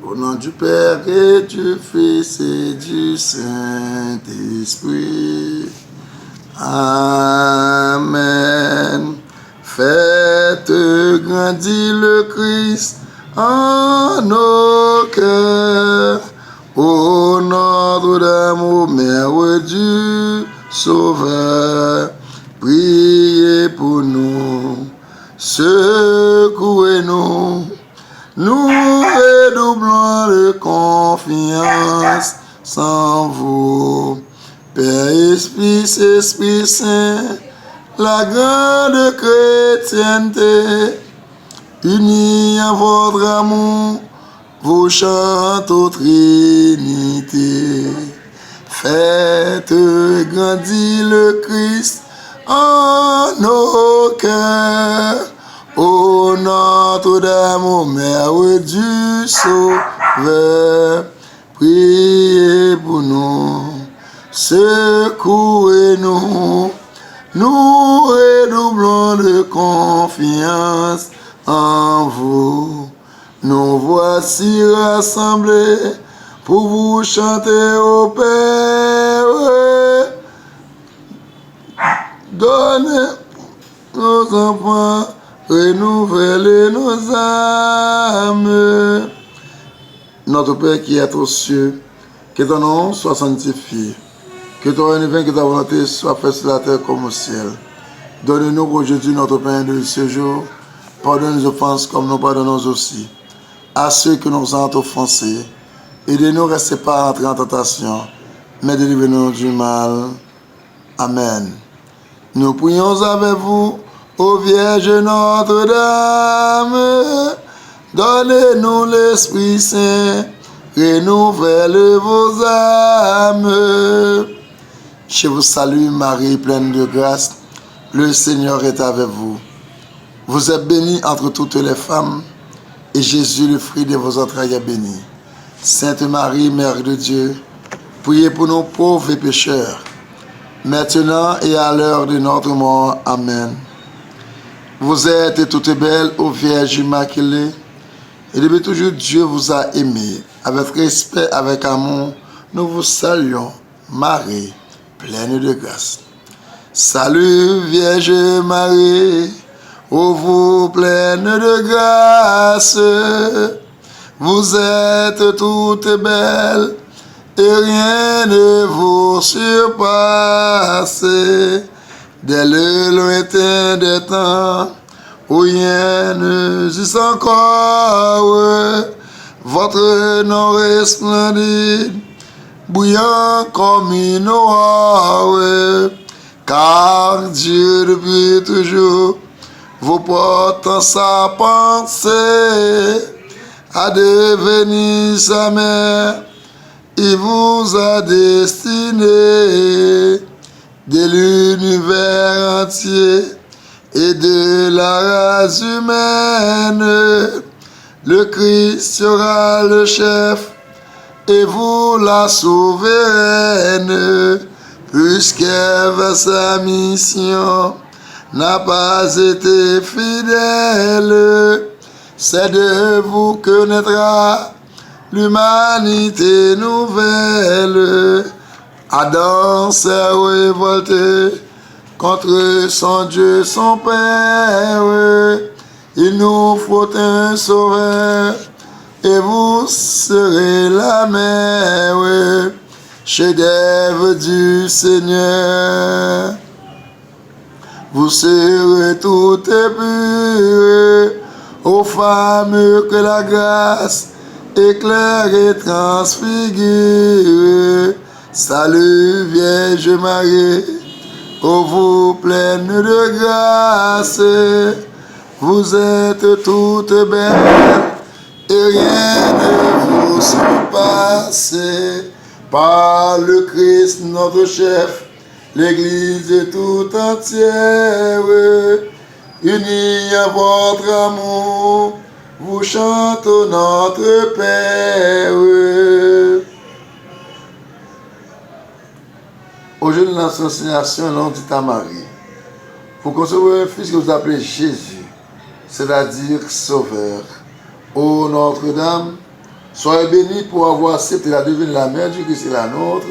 Au nom du Père et du Fils et du Saint-Esprit. Amen. Faites grandir le Christ en nos cœurs. Au Notre-Dame, ô Mère du Sauveur, priez pour nous, secouez-nous. Nous redoublons de confiance sans vous. Père, Esprit Saint, la grande chrétienté, unis à votre amour, vous chantez aux Trinité. Faites grandir le Christ en nos cœurs. Ô Notre-Dame, ô Mère du Sauveur, priez pour nous, secouez-nous, nous redoublons de confiance en vous. Nous voici rassemblés pour vous chanter au Père. Donnez nos enfants, renouvelez nos âmes. Notre Père qui est aux cieux, que ton nom soit sanctifié, que ton règne vienne, que ta volonté soit faite sur la terre comme au ciel. Donne-nous aujourd'hui notre pain de ce jour. Pardonne nos offenses comme nous pardonnons aussi à ceux qui nous ont offensés. Et de nous rester pas entrer en tentation, mais délivre-nous du mal. Amen. Nous prions avec vous, ô Vierge Notre-Dame, donnez-nous l'Esprit Saint, renouvelle vos âmes. Je vous salue Marie, pleine de grâce, le Seigneur est avec vous. Vous êtes bénie entre toutes les femmes, et Jésus, le fruit de vos entrailles, est béni. Sainte Marie, Mère de Dieu, priez pour nous pauvres et pécheurs, maintenant et à l'heure de notre mort. Amen. Vous êtes toutes belles, ô Vierge Immaculée, et depuis toujours Dieu vous a aimé. Avec respect, avec amour, nous vous saluons, Marie, pleine de grâce. Salut Vierge Marie, ô vous pleine de grâce, vous êtes toutes belles, et rien ne vous surpasse. Dès le lointain des temps, où rien ne existe encore, votre nom resplendit, bouillant comme une aurore, car Dieu depuis toujours vous porte en sa pensée à devenir sa mère. Il vous a destiné de l'univers entier et de la race humaine. Le Christ sera le chef et vous la souveraine, puisqu'elle sa mission n'a pas été fidèle. C'est de vous que naîtra l'humanité nouvelle. Adam s'est révolté contre son Dieu, son Père. Il nous faut un sauveur et vous serez la mère, chef-d'œuvre du Seigneur. Vous serez toutes pures, ô femmes que la grâce éclaire et transfigure. Salut Vierge Marie, ô vous pleine de grâce, vous êtes toutes belles et rien ne vous surpasse. Par le Christ notre chef, l'Église tout entière, unie à votre amour, vous chantez notre Père. Aujourd'hui, dans notre assignation, l'on dit à Marie, vous concevez un fils que vous appelez Jésus, c'est-à-dire Sauveur. Ô Notre-Dame, Soyez bénis pour avoir accepté la devine de la mère du Christ et la nôtre.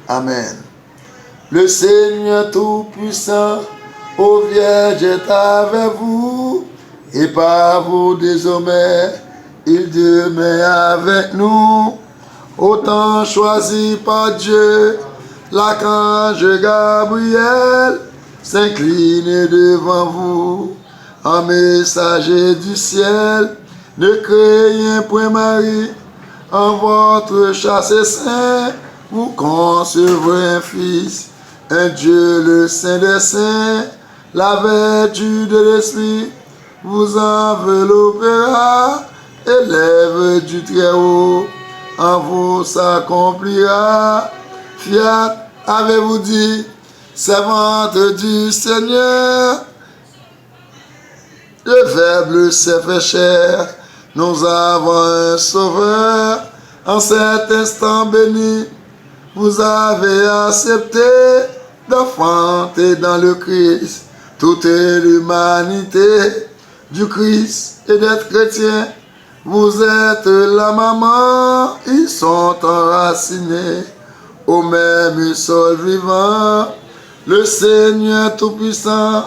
Amen. Le Seigneur Tout-Puissant, ô Vierge, est avec vous, et par vous désormais, il demeure avec nous. Autant choisi par Dieu, l'archange Gabriel s'incline devant vous. En messager du ciel, ne craignez point Marie, en votre chaste sein, vous concevrez un fils, un Dieu le Saint des Saints, la vertu de l'Esprit vous enveloppera, et l'œuvre du Très-Haut en vous s'accomplira. Fiat, avez-vous dit, servante du Seigneur, le Verbe s'est fait chair, nous avons un Sauveur, en cet instant béni, vous avez accepté d'enfanter dans le Christ toute l'humanité du Christ et d'être chrétien. Vous êtes la maman, ils sont enracinés au même sol vivant. Le Seigneur Tout-Puissant,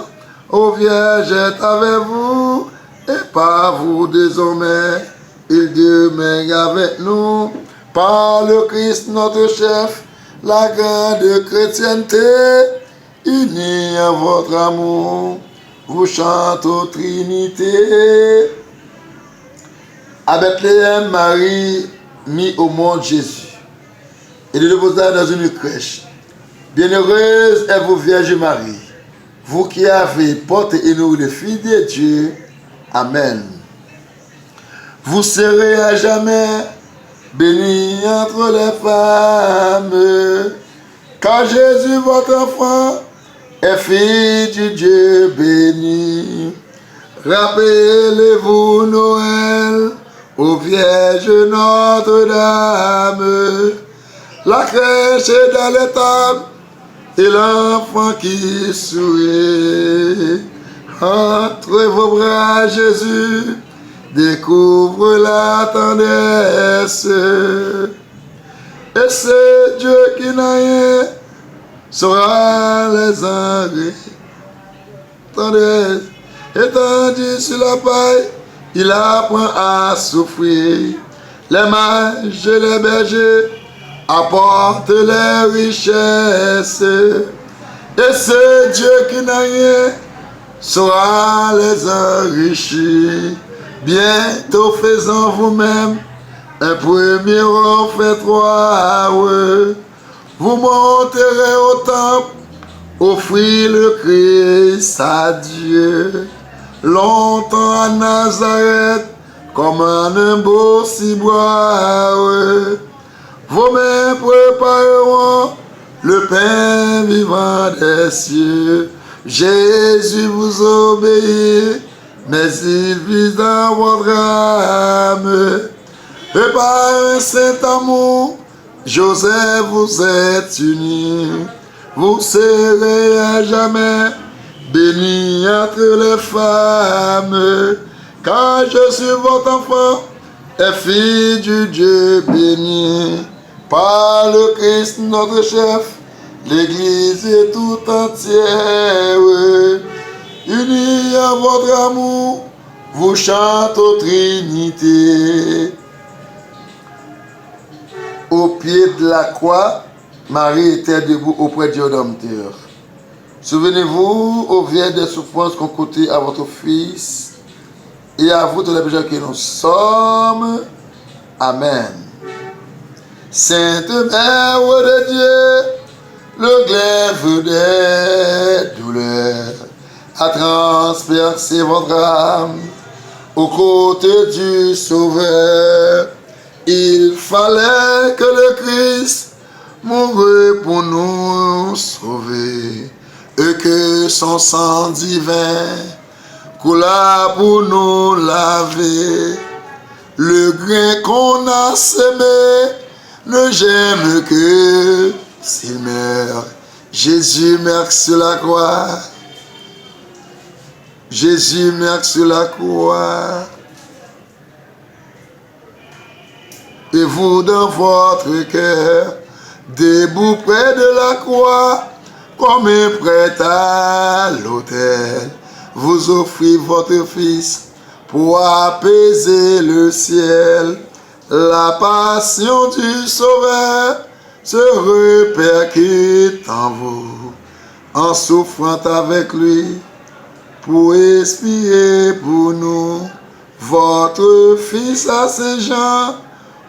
ô Vierge, est avec vous, et par vous désormais, il demeure avec nous. Par le Christ notre chef, la grande chrétienté, unie à votre amour, vous chante aux Trinités. À Bethléem, Marie mit au monde Jésus et le déposa dans une crèche. Bienheureuse est vous, Vierge Marie, vous qui avez porté et nourri les filles de Dieu. Amen. Vous serez à jamais bénie entre les femmes, car Jésus, votre enfant, est fils du Dieu béni. Rappelez-vous Noël, ô Vierge Notre-Dame, la crèche est dans l'étable, et l'enfant qui sourit. Entre vos bras, Jésus, découvre la tendresse. Et c'est Dieu qui n'a rien saura les enlever. Tendresse. Étendu sur la paille, il apprend à souffrir. Les mages et les bergers apportent les richesses. Et c'est Dieu qui n'a rien saura les enrichir. Bientôt faisant vous-même un premier offertoire. Vous monterez au temple, offrir le Christ à Dieu. Longtemps à Nazareth, comme un beau ciboire, vos mains prépareront le pain vivant des cieux. Jésus vous obéit, mais il vit dans votre âme. Et par un saint amour, Joseph, vous êtes unis. Vous serez à jamais bénis entre les femmes, car je suis votre enfant, et fille du Dieu béni. Par le Christ notre chef, l'Église est tout entière, unie à votre amour, vous chante aux Trinités. Au pied de la croix, Marie était debout auprès du Rédempteur. Souvenez-vous, ô Vierge, des souffrances qu'on coûtait à votre Fils, et à vous tous les pécheurs que nous sommes. Amen. Sainte Mère de Dieu, le glaive des douleurs a transpercé votre âme aux côtés du Sauveur. Il fallait que le Christ mourût pour nous sauver, et que son sang divin coula pour nous laver. Le grain qu'on a semé ne germe que s'il meurt. Jésus meurt sur la croix. Jésus meurt sur la croix. et vous dans votre cœur, debout près de la croix, comme un prêtre à l'autel, vous offrez votre Fils pour apaiser le ciel. La passion du Sauveur se répercute en vous, en souffrant avec lui, pour expier pour nous. Votre Fils à Saint-Jean,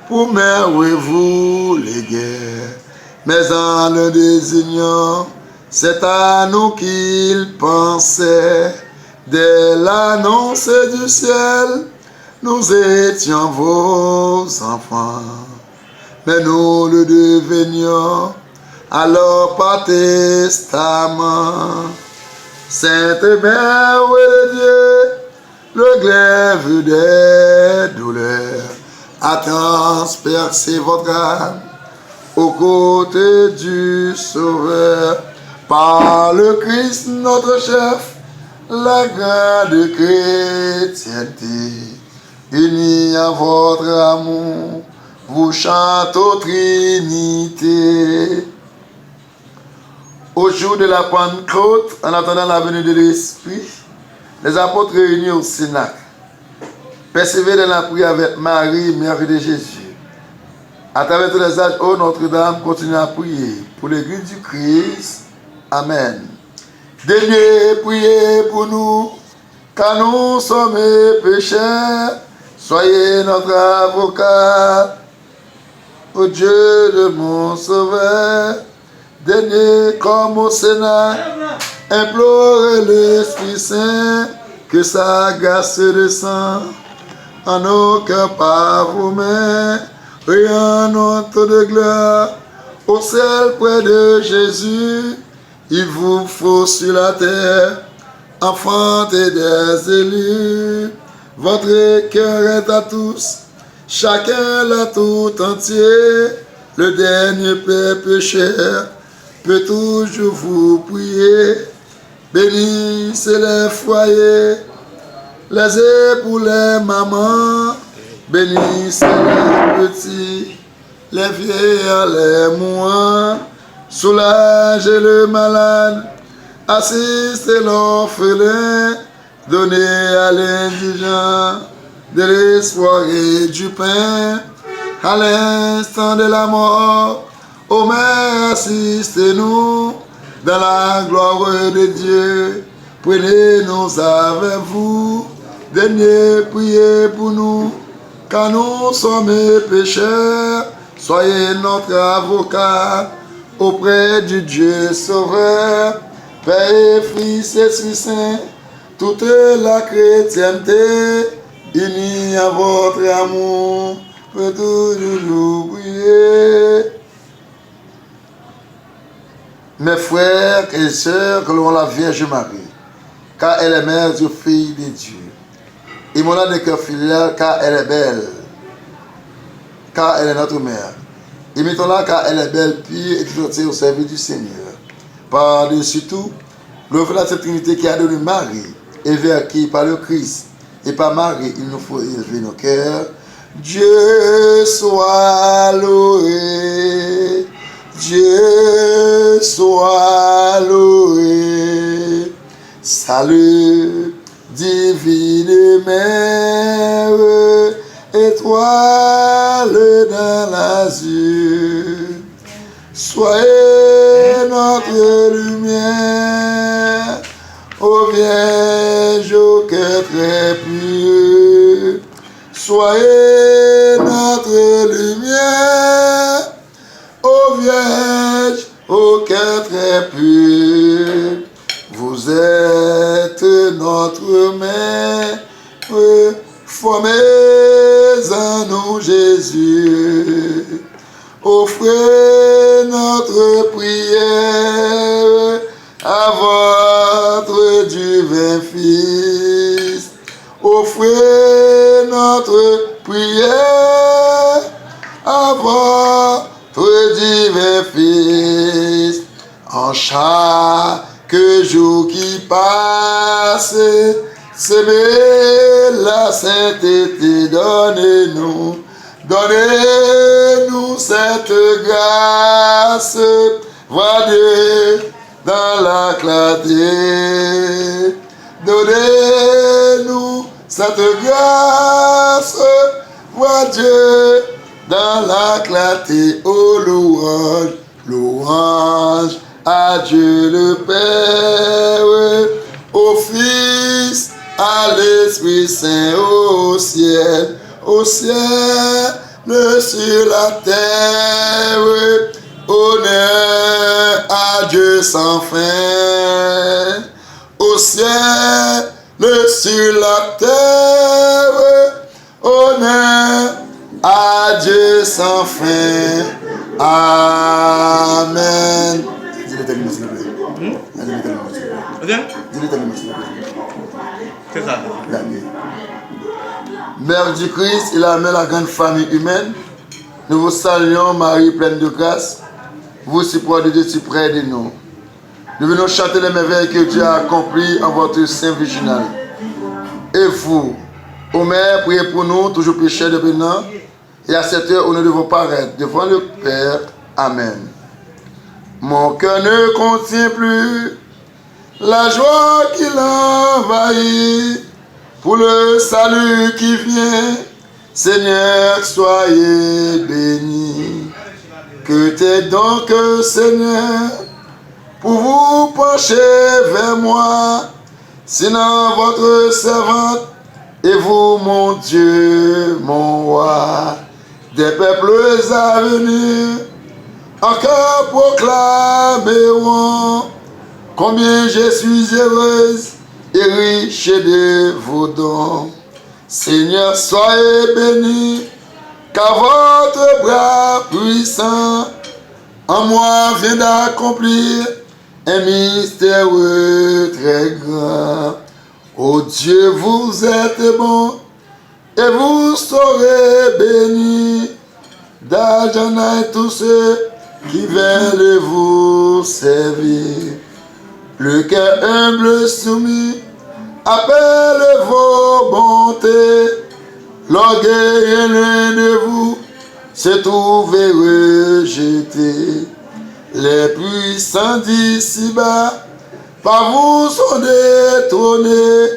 pour vous les guerres, mais en le désignant, c'est à nous qu'il pensait. Dès l'annonce du ciel, nous étions vos enfants, mais nous le devenions alors par testament. Sainte Mère de Dieu, le glaive des douleurs a transpercé votre âme aux côtés du Sauveur. Par le Christ notre chef, la grande chrétienté, unie à votre amour, vous chante aux Trinité. Au jour de la Pentecôte, en attendant la venue de l'Esprit, les apôtres réunis au Cénacle persévéraient dans la prière avec Marie, Mère de Jésus. À travers tous les âges, ô Notre-Dame, continuez à prier pour l'Église du Christ. Amen. Daignez prier pour nous, car nous sommes pécheurs. Soyez notre avocat, ô Dieu de mon Sauveur. Daignez comme au Sénat, implorez l'Esprit Saint, que sa grâce descende en nos cœurs par vos mains, et en notre de gloire, au ciel près de Jésus. Il vous faut sur la terre, enfants et des élus, votre cœur est à tous, chacun l'a tout entier, le dernier père pécheur peut toujours vous prier. Bénissez les foyers, les époux, les mamans, bénissez les petits, les vieillards, les mourants, soulagez le malade, assistez l'orphelin, donnez à l'indigent de l'espoir et du pain. À l'instant de la mort, ô Mère, assistez-nous dans la gloire de Dieu. Prenez-nous avec vous, daignez prier pour nous, car nous sommes pécheurs. Soyez notre avocat auprès du Dieu Sauveur, Père et Fils et Esprit Saint, toute la chrétienté, unie à votre amour, peut toujours prier. Mes frères et sœurs, que l'on la Vierge Marie, car elle est mère du Fils de Dieu. Et mon âme de cœur filial, car elle est belle, car elle est notre mère. Imitons-la, car elle est belle, pure et tout entière au service du Seigneur. Par-dessus tout, l'offre de cette Trinité qui a donné Marie, et vers qui, par le Christ et par Marie, il nous faut élever nos cœurs. Dieu soit loué, Dieu soit loué. Salut, divine mère, étoile dans l'azur, soyez notre lumière, ô Vierge au cœur très pur. Soyez notre lumière, ô Vierge au cœur très pur. Vous êtes notre mère, formez en nous Jésus. Offrez notre prière à votre divin Fils. Offrez notre prière à votre divin Fils. En chaque jour qui passe, semez la sainteté, donnez-nous Donnez-nous cette grâce, vois Dieu dans la clarté. Donnez-nous cette grâce, vois Dieu dans la clarté. Oh louange, louange à Dieu le Père, au Fils, à l'Esprit Saint, au ciel, sur la terre. Honneur à Dieu sans fin, au ciel, sur la terre. Honneur à Dieu sans fin. Amen. Dis-le tellement, s'il te plaît. Dis-le tellement, s'il te plaît. Ok? Dis-le tellement, s'il te plaît. C'est ça. Mère du Christ, il amène la grande famille humaine. Nous vous saluons, Marie pleine de grâce. Vous, si proche de Dieu, si près de nous. Nous venons chanter les merveilles que Dieu a accomplies en votre Saint Virginal. Et vous, ô Mère, priez pour nous, toujours pécheurs de maintenant. Et à cette heure où nous devons paraître devant le Père. Amen. Mon cœur ne contient plus la joie qui l'envahit pour le salut qui vient. Seigneur, soyez bénis. Que t'es donc, Seigneur, pour vous pencher vers moi, sinon votre servante et vous, mon Dieu, mon roi, des peuples à venir, encore proclameront combien je suis heureuse et riche de vos dons. Seigneur, soyez bénis, car votre bras puissant en moi vient d'accomplir un mystère très grand. Ô Dieu, vous êtes bon et vous serez bénis. D'Adonai tous ceux qui veulent vous servir. Le cœur humble soumis appelle vos bontés. L'orgueil loin de vous se trouve rejeté. Les puissants d'ici-bas par vous sont détrônés,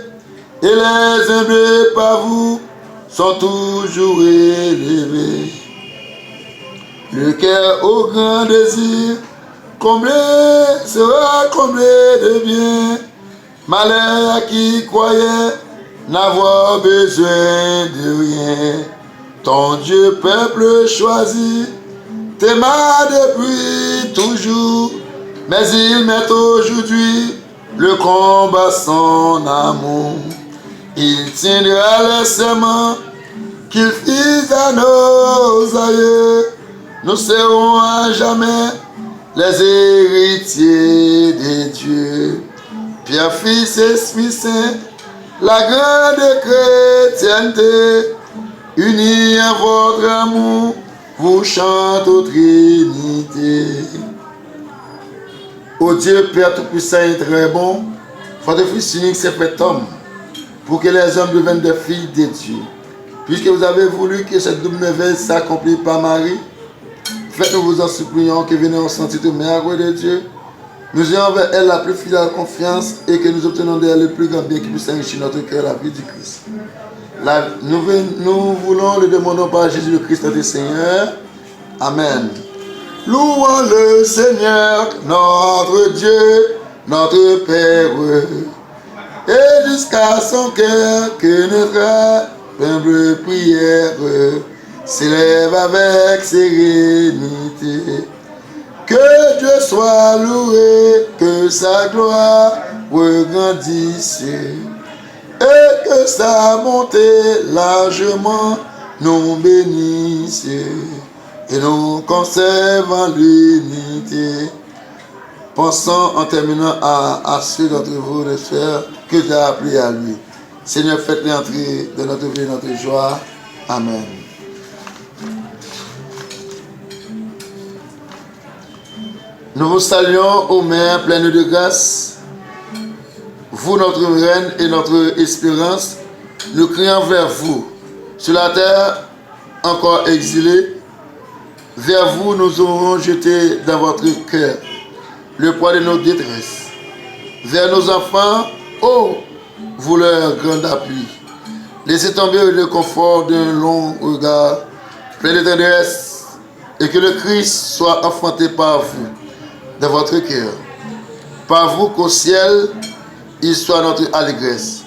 et les humbles par vous sont toujours élevés. Le cœur au grand désir comblé sera comblé de bien. Malheur à qui croyait n'avoir besoin de rien. Ton Dieu peuple choisi t'aima depuis toujours, mais il met aujourd'hui le combat son amour. Il tiendra les serments qu'il fit à nos aïeux. Nous serons à jamais les héritiers de Dieu. Père, Fils, Esprit Saint, la grande chrétienté, unis en votre amour, vous chante aux Trinité. Ô Dieu, Père Tout-Puissant et très bon, votre Fils unique s'est fait homme, pour que les hommes deviennent des filles de Dieu. Puisque vous avez voulu que cette double merveille s'accomplisse par Marie, faites-nous vous en supplions que venez en sainteté mère de Dieu. Nous ayons envers elle la plus fidèle confiance et que nous obtenons d'elle le plus grand bien qui puisse enrichir notre cœur, la vie du Christ. Nous voulons le demander par Jésus le Christ notre Seigneur. Amen. Louons le Seigneur, notre Dieu, notre Père, et jusqu'à son cœur que notre humble prière s'élève avec sérénité. Que Dieu soit loué, que sa gloire regrandisse, et que sa bonté largement nous bénisse, et nous conserve en l'unité. Pensons en terminant à ceux d'entre vous, les frères, que Dieu a appelé à lui. Seigneur, faites-les entrer dans notre vie, notre joie. Amen. Nous vous saluons, ô Mère pleine de grâce, vous notre reine et notre espérance. Nous crions vers vous, sur la terre encore exilée, Vers vous, nous aurons jeté dans votre cœur le poids de nos détresses. Vers nos enfants, ô vous leur grand appui. Laissez tomber le confort d'un long regard plein de tendresse et que le Christ soit enfanté par vous dans votre cœur. Par vous qu'au ciel, il soit notre allégresse.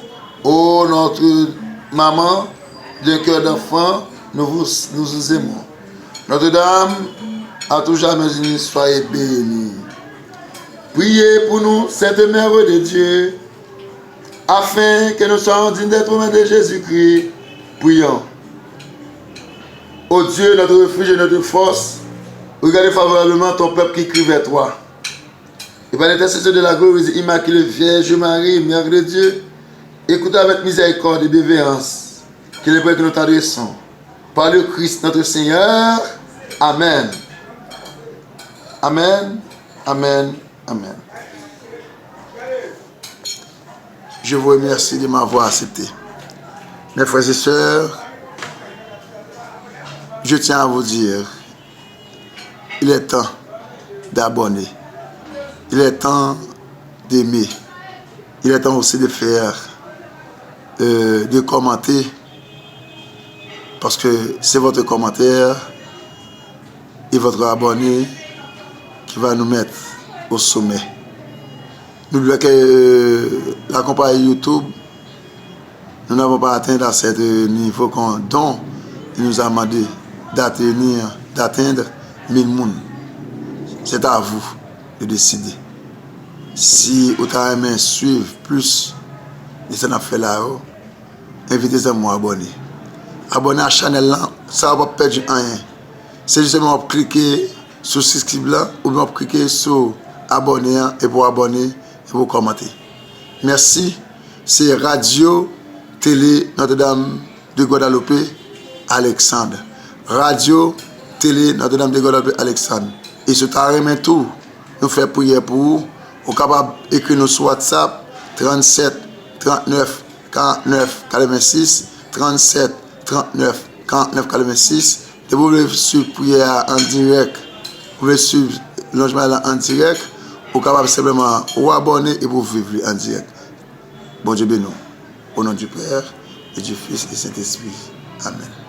Ô notre maman d'un cœur d'enfant, nous vous aimons. Notre-Dame, à tout jamais unie, soyez bénie. Priez pour nous, Sainte Mère de Dieu, afin que nous soyons dignes d'être mains de Jésus-Christ. Prions. Ô Dieu, notre refuge et notre force, regarde favorablement ton peuple qui crie vers toi. Et par l'intercession de la glorieuse Immaculée Vierge Marie, Mère de Dieu, écoute avec miséricorde et bienveillance que les prières que nous t'adressons. Par le Christ notre Seigneur. Amen. Amen. Amen. Amen. Je vous remercie de m'avoir accepté. Mes frères et sœurs, je tiens à vous dire, il est temps d'abonner. Il est temps d'aimer. Il est temps aussi de faire, de commenter, parce que c'est votre commentaire et votre abonné qui va nous mettre au sommet. N'oubliez que la compagnie YouTube, nous n'avons pas atteint à ce niveau dont il nous a demandé d'atteindre 1000 personnes. C'est à vous de décider. Si vous avez suivre plus de ce qu'on a fait là-haut, invitez-moi à abonner. Abonner à la chaîne là, ça ne va pas perdre rien. C'est justement cliquer sur subscribe là ou bien cliquer sur abonner et pour abonner et pour commenter. Merci. C'est Radio Télé Notre-Dame de Guadeloupe Alexandre. Radio Télé Notre-Dame de Guadeloupe Alexandre. Et ce taré tout, nous faisons prière pour vous. Vous êtes capable d'écrire nous sur WhatsApp 37 39 49 86 37 39 49 86. Et vous voulez suivre prière en direct, vous voulez suivre logement en direct, vous êtes capable simplement vous abonner et vous vivre en direct. Bon Dieu béni nous. Au nom du Père et du Fils et du Saint-Esprit. Amen.